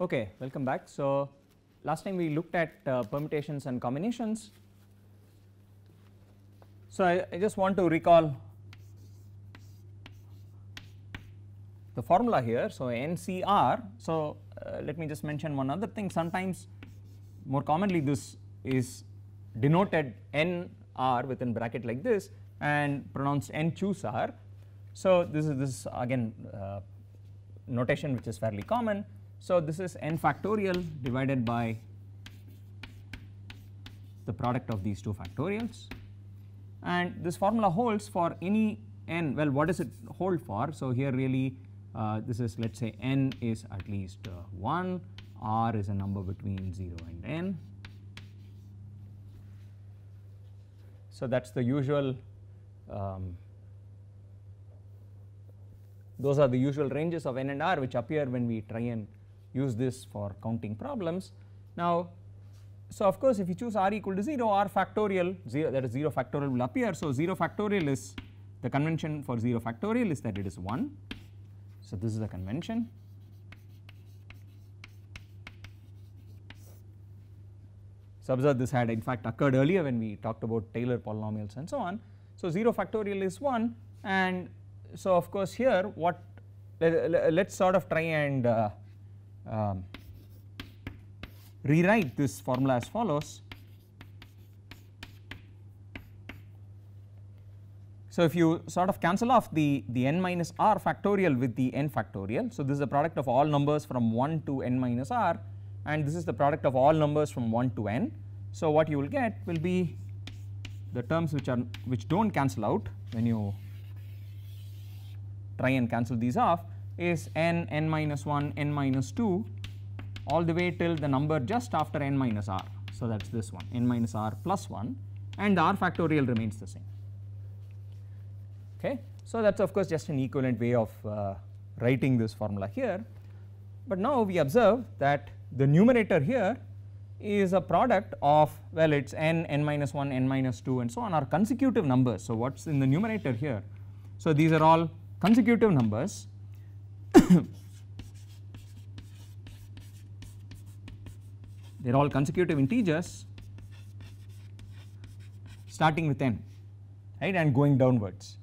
Okay, welcome back. So, last time we looked at permutations and combinations. So, I just want to recall the formula here. So, NCR. So, let me just mention one other thing. Sometimes more commonly this is denoted NR within bracket like this and pronounced N choose R. So, this is again notation which is fairly common. So, this is n factorial divided by the product of these two factorials, and this formula holds for any n. Well, what does it hold for? So, here really this is, let us say, n is at least 1, r is a number between 0 and n. So, that is the usual those are the usual ranges of n and r which appear when we try and use this for counting problems. Now, so of course, if you choose r equal to 0, r factorial 0, that is 0 factorial will appear. So, 0 factorial is the convention for 0 factorial is that it is 1. So, this is the convention. So, observe this had in fact occurred earlier when we talked about Taylor polynomials and so on. So, 0 factorial is 1, and so of course, here what let us sort of try and rewrite this formula as follows. So, if you sort of cancel off the n minus r factorial with the n factorial. So, this is the product of all numbers from 1 to n minus r, and this is the product of all numbers from 1 to n. So, what you will get will be the terms which do not cancel out when you try and cancel these off is n, n minus 1, n minus 2 all the way till the number just after n minus r. So, that is this one, n minus r plus 1, and the r factorial remains the same. Okay. So, that is of course just an equivalent way of writing this formula here, but now we observe that the numerator here is a product of, well, it is n, n minus 1, n minus 2 and so on are consecutive numbers. So, what is in the numerator here? So, these are all consecutive numbers they are all consecutive integers starting with n, right, and going downwards.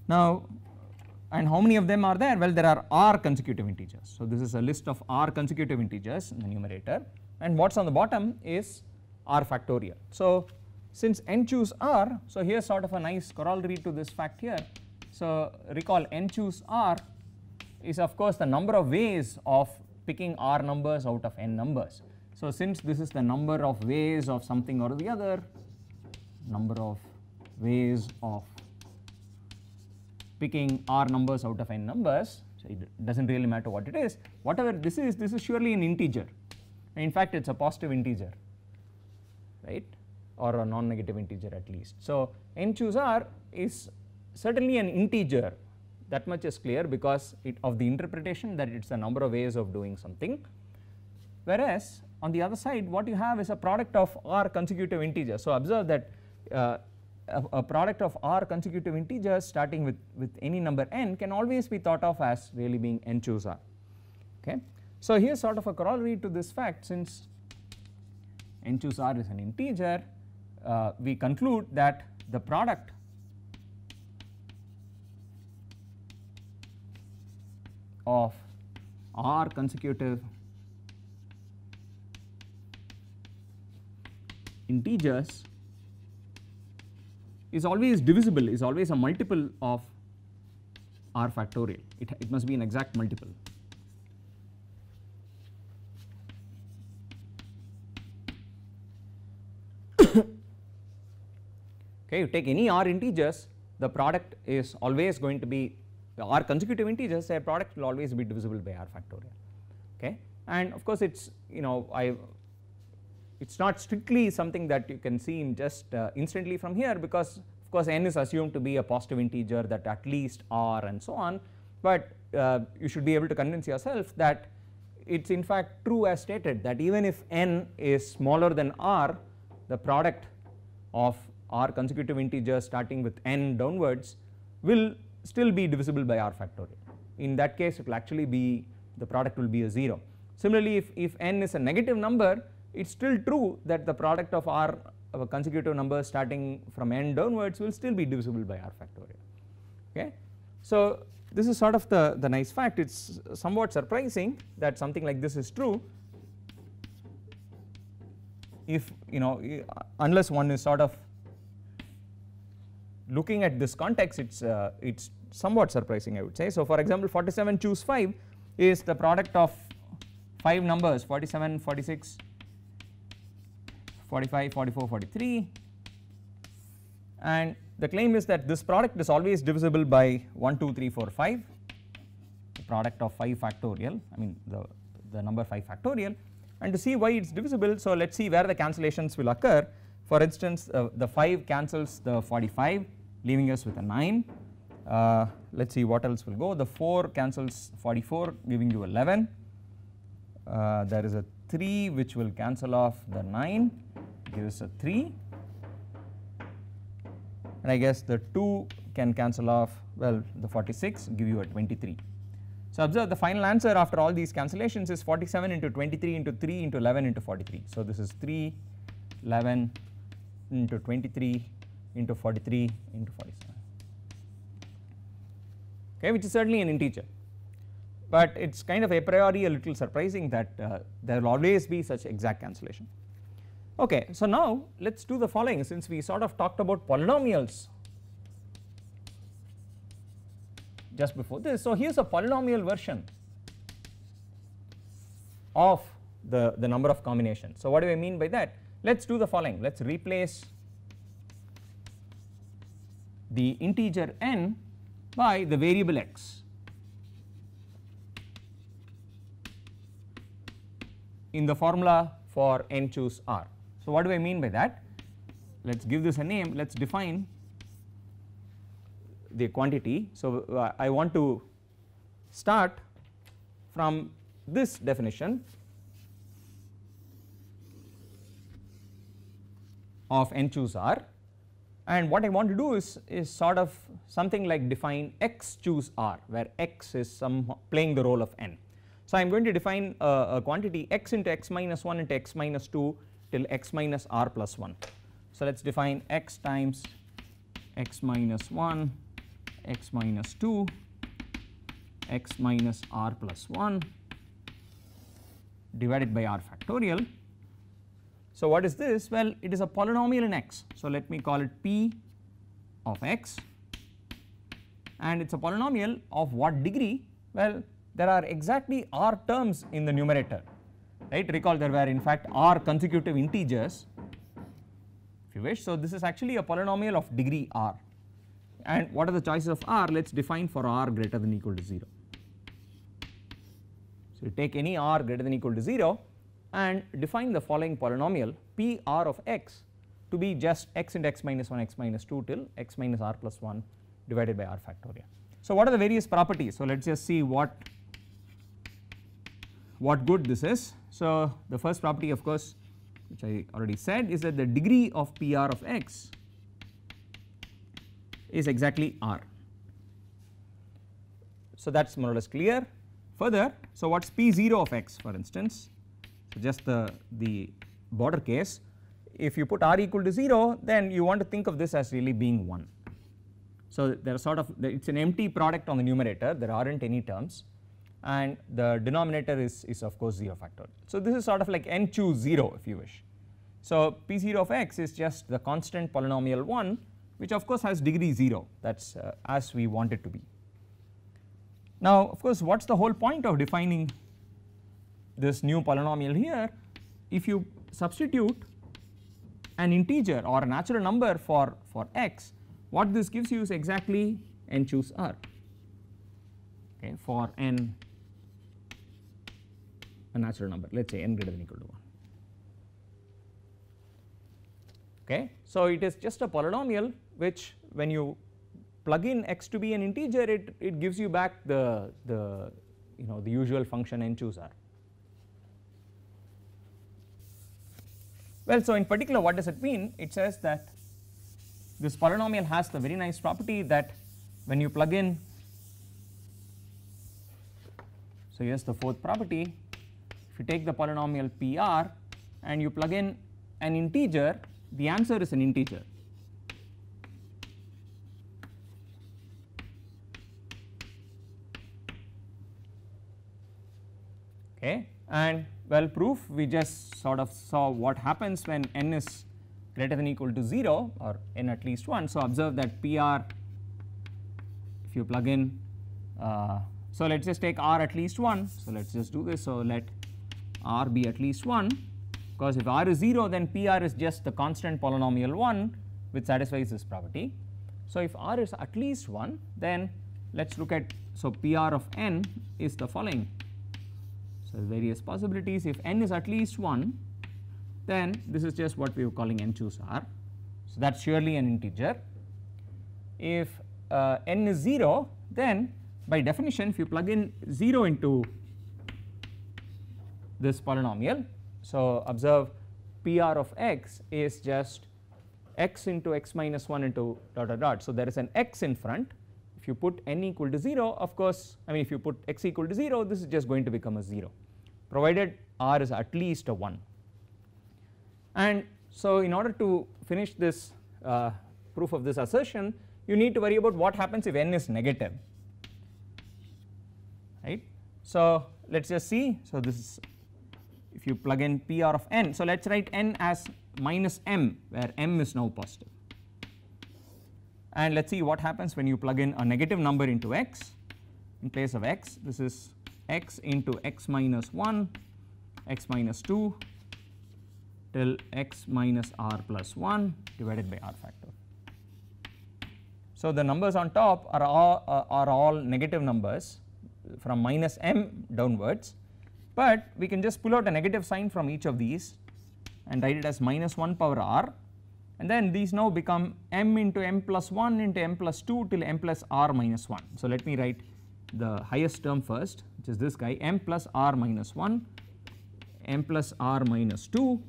Now, and how many of them are there? Well, there are r consecutive integers. So, this is a list of r consecutive integers in the numerator, and what is on the bottom is r factorial. So, since n choose r, so here is sort of a nice corollary to this fact here. So, recall n choose r is of course the number of ways of picking r numbers out of n numbers. So, since this is the number of ways of something or the other, number of ways of picking r numbers out of n numbers, so it does not really matter what it is, whatever this is surely an integer, and in fact it is a positive integer, right, or a non-negative integer at least. So, n choose r is certainly an integer, that much is clear because of the interpretation that it is the number of ways of doing something, whereas on the other side what you have is a product of r consecutive integers. So, observe that a product of r consecutive integers starting with any number n can always be thought of as really being n choose r. Okay. So, here is sort of a corollary to this fact, since n choose r is an integer, we conclude that the product of r consecutive integers is always divisible, is always a multiple of r factorial. It must be an exact multiple. Okay, you take any r integers, the product is always going to be, the r consecutive integers, their product will always be divisible by r factorial. Okay, and of course it is, you know, it is not strictly something that you can see in just instantly from here, because of course n is assumed to be a positive integer that at least r and so on, but you should be able to convince yourself that it is in fact true as stated that even if n is smaller than r, the product of r consecutive integers starting with n downwards will still be divisible by r factorial. In that case it will actually be, the product will be a 0. Similarly, if n is a negative number, it is still true that the product of r consecutive numbers starting from n downwards will still be divisible by r factorial. Okay. So this is sort of the nice fact. It is somewhat surprising that something like this is true, if unless one is sort of looking at this context, it's somewhat surprising, I would say. So for example, 47 choose 5 is the product of 5 numbers 47, 46, 45, 44, 43, and the claim is that this product is always divisible by 1, 2, 3, 4, 5, the product of 5 factorial, I mean the number 5 factorial. And to see why it is divisible, so let us see where the cancellations will occur. For instance, the 5 cancels the 45, leaving us with a 9. Let us see what else will go. The 4 cancels 44, giving you 11. There is a 3 which will cancel off the 9, gives a 3, and I guess the 2 can cancel off, well, the 46, give you a 23. So observe the final answer after all these cancellations is 47 into 23 into 3 into 11 into 43. So this is 3, 11 into 23 into 43 into 47, okay, which is certainly an integer. But it is kind of a priori a little surprising that there will always be such exact cancellation. Okay, so now let us do the following, since we sort of talked about polynomials just before this. So here is a polynomial version of the number of combinations. So what do I mean by that? Let us do the following. Let us replace the integer n by the variable x in the formula for n choose r. So what do I mean by that? Let us give this a name. Let us define the quantity. So I want to start from this definition of n choose r, and what I want to do is sort of something like define x choose r, where x is playing the role of n. So I am going to define a quantity x into x minus 1 into x minus 2 till x minus r plus 1. So let us define x times x minus 1, x minus 2, x minus r plus 1 divided by r factorial. So what is this? Well, it is a polynomial in x. So let me call it p of x, and it is a polynomial of what degree? Well, there are exactly r terms in the numerator, right? Recall there were in fact r consecutive integers, if you wish. So this is actually a polynomial of degree r, and what are the choices of r? Let us define for r greater than or equal to 0. So you take any r greater than or equal to 0 and define the following polynomial p r of x to be just x into x minus 1, x minus 2 till x minus r plus 1 divided by r factorial. So what are the various properties? So let us just see what good this is. So the first property, of course, which I already said, is that the degree of p r of x is exactly r. So that is more or less clear. Further, so what is p0 of x, for instance? So just the border case, if you put r equal to 0, then you want to think of this as really being 1. So there are sort of, it is an empty product on the numerator, there are not any terms, and the denominator is of course 0 factorial. So this is sort of like n choose 0, if you wish. So p0 of x is just the constant polynomial 1, which of course has degree 0, that is as we want it to be. Now of course what is the whole point of defining this new polynomial here? If you substitute an integer or a natural number for x, what this gives you is exactly n choose r, okay, for n a natural number, let us say n greater than or equal to 1. Okay. So it is just a polynomial which when you plug in x to be an integer, it gives you back the usual function n choose r. Well, so in particular what does it mean? It says that this polynomial has the very nice property that when you plug in, so here is the fourth property, if you take the polynomial PR and you plug in an integer, the answer is an integer. Okay, and well, proof, we just sort of saw what happens when n is greater than or equal to 0 or n at least 1. So observe that PR, if you plug in, so let us just take r at least 1. So let us just do this. So let r be at least 1, because if r is 0, then PR is just the constant polynomial 1 which satisfies this property. So if r is at least 1, then let us look at, so PR of n is the following. So various possibilities. If n is at least 1, then this is just what we are calling n choose r. So that is surely an integer. If n is 0, then by definition, if you plug in 0 into this polynomial, so observe PR of x is just x into x minus 1 into dot dot dot. So there is an x in front. If you put n equal to 0, of course, I mean if you put x equal to 0, this is just going to become a 0, provided r is at least a 1. And so in order to finish this proof of this assertion, you need to worry about what happens if n is negative, right. So let us just see. So this is, if you plug in PR of n, so let us write n as minus m, where m is now positive, and let us see what happens when you plug in a negative number into x. In place of x, this is x into x minus 1, x minus 2 till x minus r plus 1 divided by r factor. So the numbers on top are all negative numbers from minus m downwards, but we can just pull out a negative sign from each of these and write it as minus 1 power r, and then these now become m into m plus 1 into m plus 2 till m plus r minus 1. So let me write the highest term first, which is this guy, m plus r minus 1, m plus r minus 2,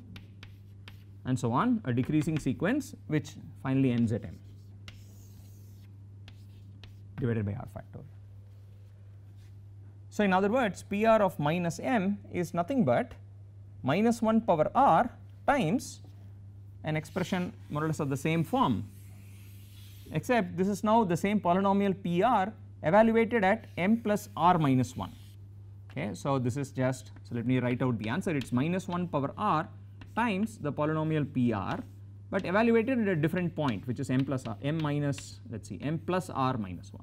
and so on, a decreasing sequence which finally ends at m divided by r factor. So in other words, PR of minus m is nothing but minus 1 power r times an expression more or less of the same form, except this is now the same polynomial PR evaluated at m plus r minus 1. Okay, so this is just, so let me write out the answer. It is minus 1 power r times the polynomial PR, but evaluated at a different point, which is m plus r, m minus, let us see, m plus r minus 1.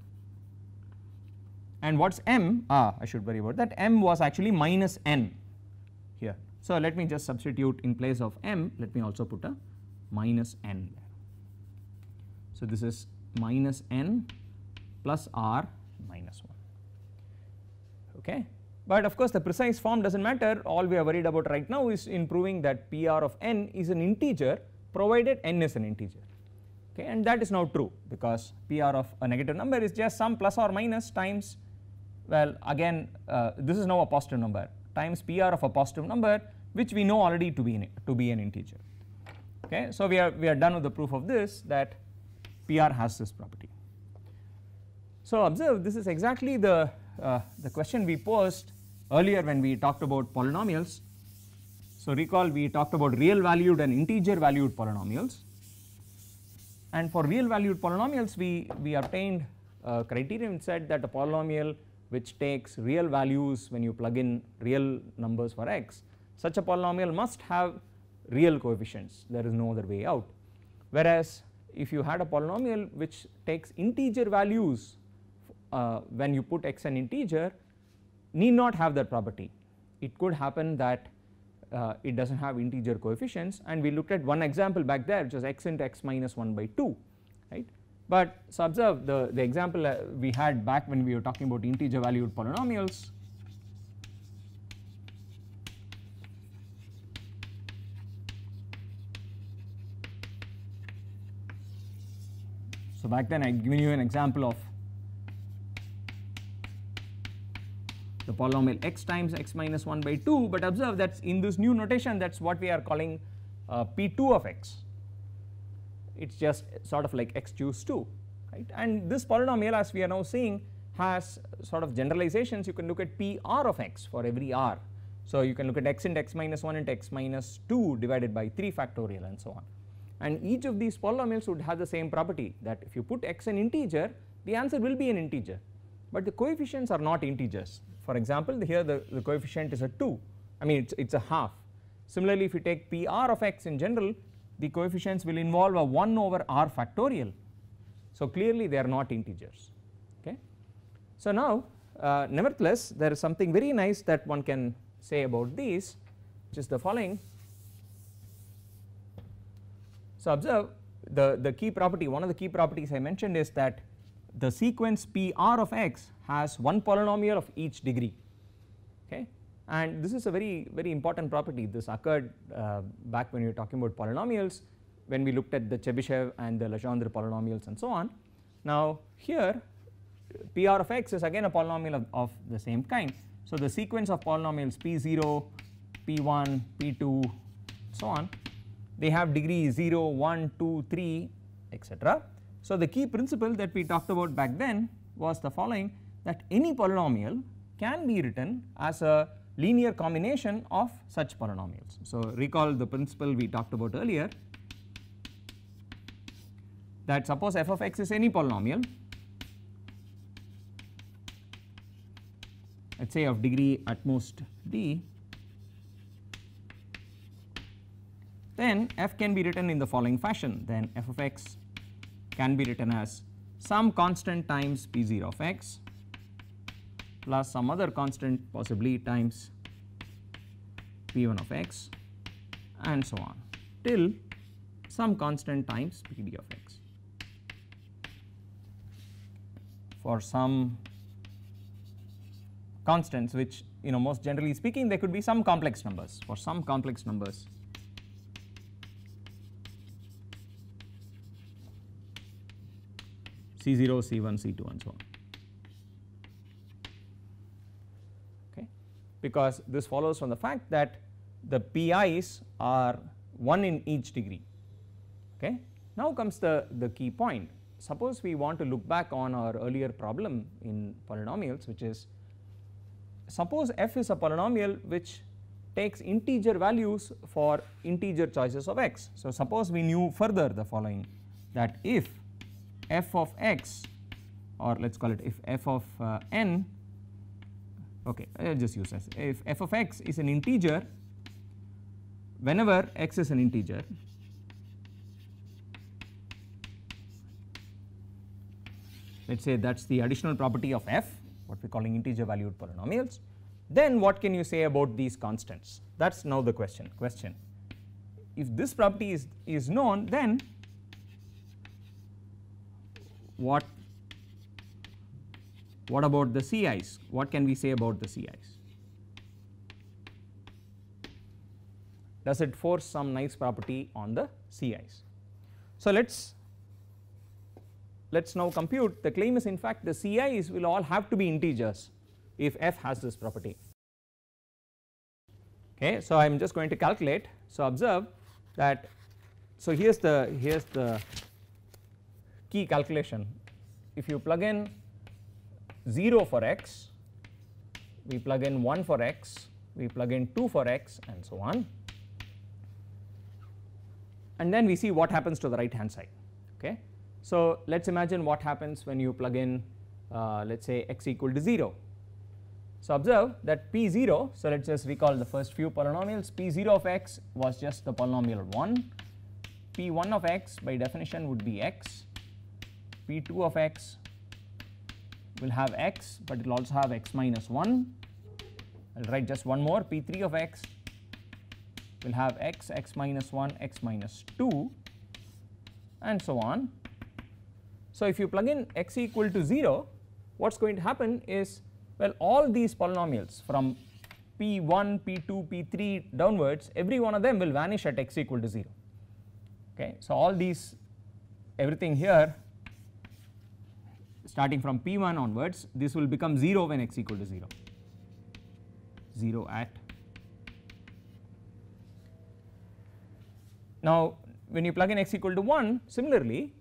And what is m? I should worry about that. M was actually minus n here. So let me just substitute in place of m, let me also put a minus n there. So this is minus n plus r minus 1. Okay. But of course the precise form does not matter. All we are worried about right now is in proving that PR of n is an integer, provided n is an integer. Okay, and that is now true, because PR of a negative number is just some plus or minus times, well again this is now a positive number, times PR of a positive number, which we know already to be an integer. Okay, so we are done with the proof of this, that PR has this property. So observe, this is exactly the question we posed earlier when we talked about polynomials. So recall, we talked about real valued and integer valued polynomials, and for real valued polynomials we obtained a criterion which said that a polynomial which takes real values when you plug in real numbers for x, such a polynomial must have real coefficients, there is no other way out. Whereas if you had a polynomial which takes integer values when you put x an integer, need not have that property. It could happen that it does not have integer coefficients, and we looked at one example back there, which was x into x minus 1 by 2, right. But so observe the example we had back when we were talking about integer valued polynomials. So back then I had given you an example of the polynomial x times x minus 1 by 2, but observe that in this new notation, that is what we are calling P2 of x. It is just sort of like x choose 2, right. And this polynomial, as we are now seeing, has sort of generalizations. You can look at PR of x for every r, So you can look at x into x minus 1 into x minus 2 divided by 3 factorial and so on. And each of these polynomials would have the same property, that if you put x an integer, the answer will be an integer, but the coefficients are not integers. For example, here the coefficient is a 2, I mean it's a half. Similarly, if you take Pr of x in general, the coefficients will involve a 1 over r factorial. So clearly they are not integers. Okay. So now nevertheless there is something very nice that one can say about these, which is the following. So observe the key property, one of the key properties I mentioned is that the sequence Pr of x has one polynomial of each degree. Okay. And this is a very important property. This occurred back when we were talking about polynomials, when we looked at the Chebyshev and the Legendre polynomials and so on. Now here Pr of x is again a polynomial of the same kind. So the sequence of polynomials P0, P1, P2 so on, they have degree 0, 1, 2, 3 etc. So the key principle that we talked about back then was the following, that any polynomial can be written as a linear combination of such polynomials. So recall the principle we talked about earlier, that suppose f of x is any polynomial, let us say of degree at most d, then f can be written in the following fashion. Then f of x can be written as some constant times P0 of x plus some other constant possibly times P1 of x and so on till some constant times Pd of x for some constants, which most generally speaking they could be some complex numbers, for some complex numbers C0, C1, C2 and so on. Okay. Because this follows from the fact that the PI's are 1 in each degree. Okay. Now comes the key point. Suppose we want to look back on our earlier problem in polynomials, which is, suppose f is a polynomial which takes integer values for integer choices of x. So suppose we knew further the following, that if f of x, or let us call it if f of n, okay, I will just use this, if f of x is an integer whenever x is an integer, let us say that is the additional property of f, what we are calling integer valued polynomials, then what can you say about these constants? That is now the question. If this property is known, then what about the CI's? What can we say about the CI's? Does it force some nice property on the CI's? So let's now compute. The claim is in fact the CI's will all have to be integers if f has this property. Okay, so I am just going to calculate. So observe that, so here's the key calculation. If you plug in 0 for x, we plug in 1 for x, we plug in 2 for x and so on, and then we see what happens to the right hand side. Okay. So let us imagine what happens when you plug in let us say x equal to 0. So observe that P0, so let us just recall the first few polynomials. P0 of x was just the polynomial 1, P1 of x by definition would be x, P2 of x will have x, but it will also have x minus 1. I will write just one more, P3 of x will have x, x minus 1, x minus 2 and so on. So if you plug in x equal to 0, what is going to happen is, well, all these polynomials from P1, P2, P3 downwards, every one of them will vanish at x equal to 0. Okay. So all these, everything here starting from P1 onwards, this will become 0 when x equal to 0, 0 at. Now when you plug in x equal to 1, similarly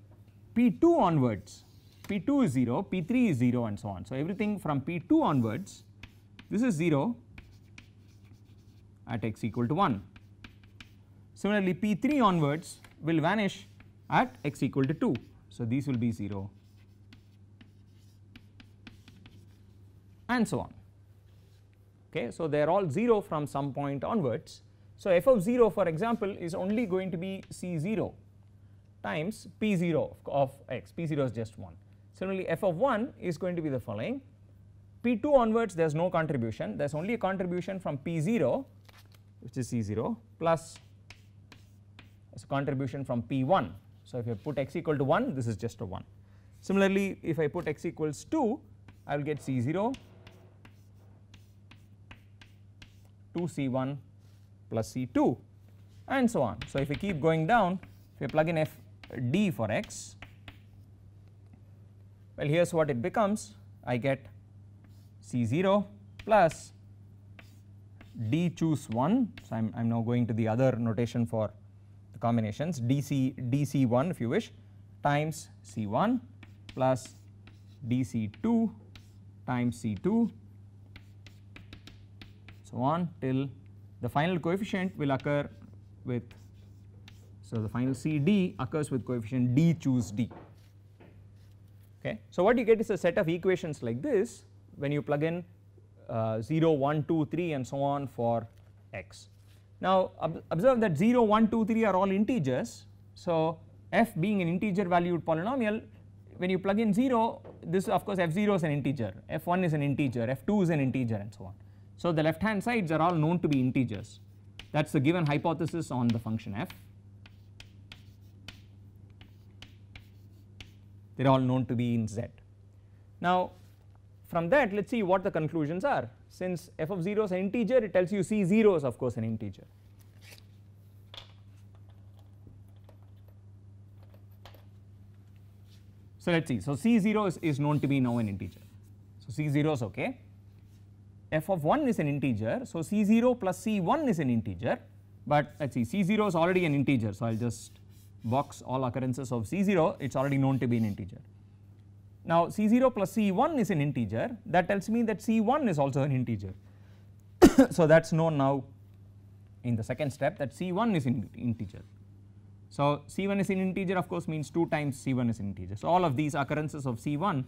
P2 onwards, P2 is 0, P3 is 0 and so on. So everything from P2 onwards, this is 0, at x equal to 1. Similarly, P3 onwards will vanish at x equal to 2. So, these will be 0 and so on. Okay. So, they are all 0 from some point onwards. So, f of 0 for example is only going to be C0 times P0 of x, P0 is just 1. Similarly, f of 1 is going to be the following: P2 onwards there is no contribution, there is only a contribution from P0 which is C0 plus as a contribution from P1. So, if I put x equal to 1, this is just a 1. Similarly, if I put x equals 2, I will get C0 2C1 plus C2 and so on. So, if I keep going down, if I plug in fd for x, well, here is what it becomes. I get C0 plus d choose 1. So, I am now going to the other notation for the combinations, dc1 if you wish, times C1 plus dc2 times C2 so on till the final coefficient will occur with, so the final CD occurs with coefficient d choose d. Okay. So, what you get is a set of equations like this when you plug in 0, 1, 2, 3 and so on for x. Now, observe that 0, 1, 2, 3 are all integers. So, f being an integer valued polynomial, when you plug in 0, this of course f0 is an integer, f1 is an integer, f2 is an integer and so on. So, the left hand sides are all known to be integers. That is the given hypothesis on the function f. They are all known to be in Z. Now, from that let us see what the conclusions are. Since f of 0 is an integer, it tells you C0 is of course an integer. So, let us see. So, C0 is known to be now an integer. So, C0 is okay. F of 1 is an integer. So, C0 plus C1 is an integer, but let us see, C0 is already an integer. So, I will just box all occurrences of C0, it is already known to be an integer. Now, C0 plus C1 is an integer, that tells me that C1 is also an integer. So, that is known now in the second step that C1 is an integer. So, C1 is an integer of course means 2 times C1 is an integer. So, all of these occurrences of C1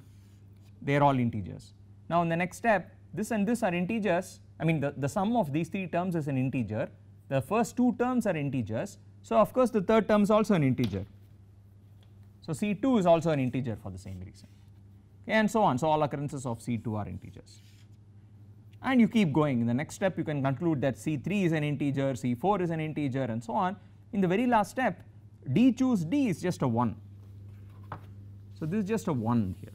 they are all integers. Now, in the next step this and this are integers, I mean the sum of these 3 terms is an integer, the first 2 terms are integers. So, of course the third term is also an integer. So, C2 is also an integer for the same reason, okay, and so on. So, all occurrences of C2 are integers and you keep going. In the next step you can conclude that C3 is an integer, C4 is an integer and so on. In the very last step d choose d is just a 1. So, this is just a 1 here.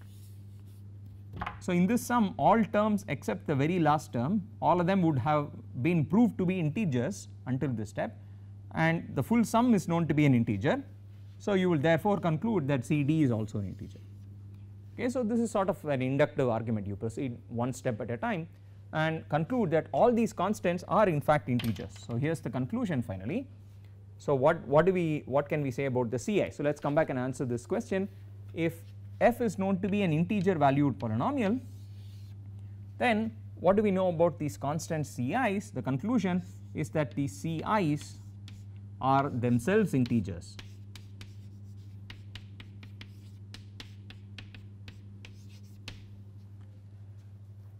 So, in this sum all terms except the very last term, all of them would have been proved to be integers until this step, and the full sum is known to be an integer. So, you will therefore conclude that CD is also an integer. Okay, so, this is sort of an inductive argument. You proceed one step at a time and conclude that all these constants are in fact integers. So, here is the conclusion finally. So, what can we say about the CI? So, let us come back and answer this question. If f is known to be an integer valued polynomial, then what do we know about these constant CIs? The conclusion is that the CIs are themselves integers.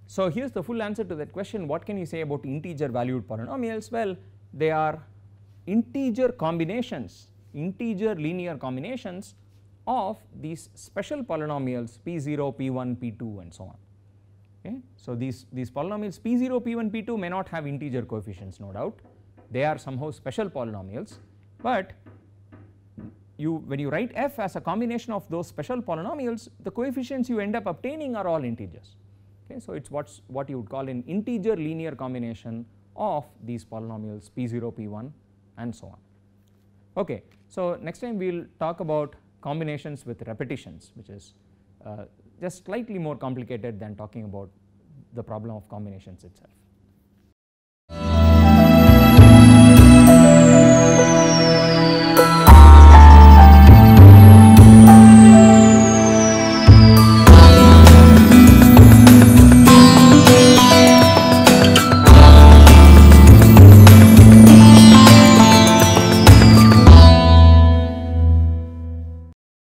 So, here is the full answer to that question. What can you say about integer valued polynomials? Well, they are integer combinations, integer linear combinations of these special polynomials P0, P1, P2 and so on. Okay. So, these polynomials P0, P1, P2 may not have integer coefficients, no doubt, they are somehow special polynomials, but when you write f as a combination of those special polynomials, the coefficients you end up obtaining are all integers. Okay. So, it is what you would call an integer linear combination of these polynomials P0, P1 and so on. Okay. So, next time we will talk about combinations with repetitions, which is just slightly more complicated than talking about the problem of combinations itself.